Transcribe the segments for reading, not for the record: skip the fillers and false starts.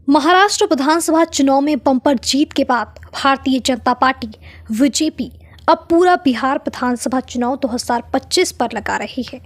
महाराष्ट्र विधानसभा चुनाव में बम्पर जीत के बाद भारतीय जनता पार्टी बीजेपी अब पूरा बिहार विधानसभा चुनाव 2025 पर लगा रही है।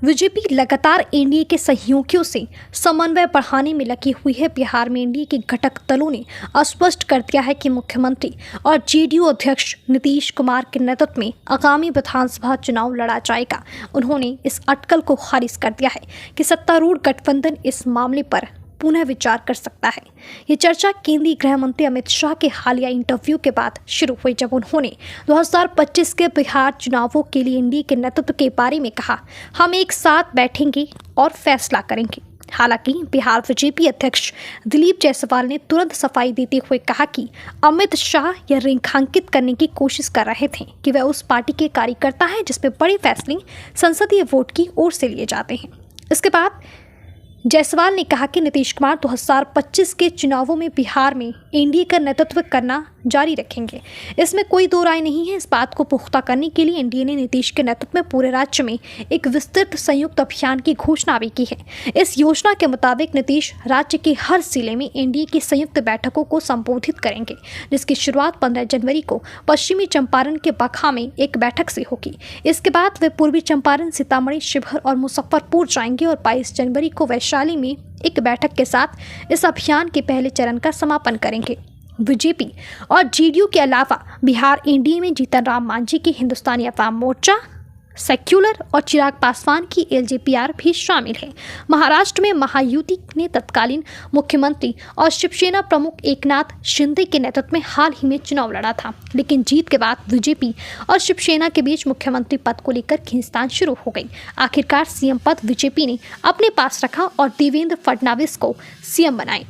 बीजेपी लगातार एनडीए के सहयोगियों से समन्वय बढ़ाने में लगी हुई है। बिहार में एनडीए के घटक दलों ने स्पष्ट कर दिया है कि मुख्यमंत्री और जेडीयू अध्यक्ष नीतीश कुमार के नेतृत्व में आगामी विधानसभा चुनाव लड़ा जाएगा। उन्होंने इस अटकल को खारिज कर दिया है कि सत्तारूढ़ गठबंधन इस मामले पर पुनः विचार कर सकता है। ये चर्चा केंद्रीय गृह मंत्री अमित शाह के हालिया इंटरव्यू के बाद शुरू हुई, जब उन्होंने 2025 के बिहार चुनावों के लिए एनडीए के नेतृत्व के बारे में कहा, हम एक साथ बैठेंगे और फैसला करेंगे। हालांकि बिहार बीजेपी अध्यक्ष दिलीप जायसवाल ने तुरंत सफाई देते हुए कहा कि अमित शाह यह रेखांकित करने की कोशिश कर रहे थे कि वह उस पार्टी के कार्यकर्ता हैं जिसमें बड़े फैसले संसदीय वोट की ओर से लिए जाते हैं। इसके बाद जायसवाल ने कहा कि नीतीश कुमार 2025 के चुनावों में बिहार में एनडीए का नेतृत्व करना जारी रखेंगे। इसमें कोई दो राय नहीं है। इस बात को पुख्ता करने के लिए एनडीए ने नीतीश के नेतृत्व में पूरे राज्य में एक विस्तृत संयुक्त अभियान की घोषणा भी की है। इस योजना के मुताबिक नीतीश राज्य के हर जिले में एनडीए की संयुक्त बैठकों को संबोधित करेंगे, जिसकी शुरुआत 15 जनवरी को पश्चिमी चंपारण के बखा में एक बैठक से होगी। इसके बाद वे पूर्वी चंपारण, सीतामढ़ी, शिवहर और मुजफ्फरपुर जाएंगे और 22 जनवरी को वैशाली में एक बैठक के साथ इस अभियान के पहले चरण का समापन करेंगे। बीजेपी और जेडीयू के अलावा बिहार एनडीए में जीतन राम मांझी की हिंदुस्तानी अवाम मोर्चा, सेक्युलर और चिराग पासवान की एलजेपीआर भी शामिल है। महाराष्ट्र में महायुति ने तत्कालीन मुख्यमंत्री और शिवसेना प्रमुख एकनाथ शिंदे के नेतृत्व में हाल ही में चुनाव लड़ा था, लेकिन जीत के बाद बीजेपी और शिवसेना के बीच मुख्यमंत्री पद को लेकर खींचतान शुरू हो गई। आखिरकार सीएम पद बीजेपी ने अपने पास रखा और देवेंद्र फडणवीस को सीएम बनाए।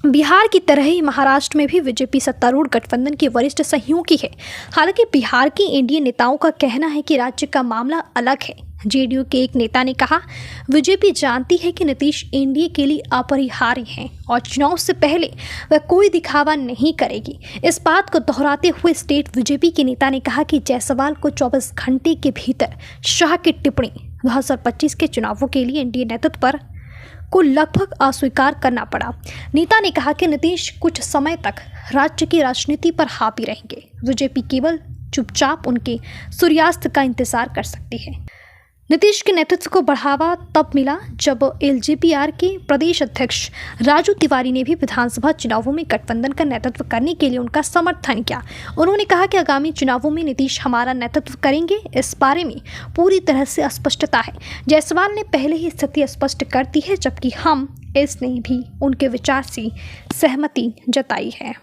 बिहार की तरह ही महाराष्ट्र में भी बीजेपी सत्तारूढ़ गठबंधन की वरिष्ठ सहयोगी है। हालांकि बिहार के एनडीए नेताओं का कहना है कि राज्य का मामला अलग है। जेडीयू के एक नेता ने कहा, बीजेपी जानती है कि नीतीश एनडीए के लिए अपरिहार्य हैं और चुनाव से पहले वह कोई दिखावा नहीं करेगी। इस बात को दोहराते हुए स्टेट बीजेपी के नेता ने कहा कि जायसवाल को 24 घंटे के भीतर शाह की टिप्पणी 2025 के चुनावों के लिए एनडीए नेतृत्व पर को लगभग अस्वीकार करना पड़ा। नेता ने कहा कि नीतीश कुछ समय तक राज्य की राजनीति पर हावी रहेंगे। बीजेपी केवल चुपचाप उनके सूर्यास्त का इंतजार कर सकती है। नीतीश के नेतृत्व को बढ़ावा तब मिला जब एलजेपीआर के प्रदेश अध्यक्ष राजू तिवारी ने भी विधानसभा चुनावों में गठबंधन का नेतृत्व करने के लिए उनका समर्थन किया। उन्होंने कहा कि आगामी चुनावों में नीतीश हमारा नेतृत्व करेंगे, इस बारे में पूरी तरह से स्पष्टता है। जायसवाल ने पहले ही स्थिति स्पष्ट कर दी है, जबकि हम इसने भी उनके विचार से सहमति जताई है।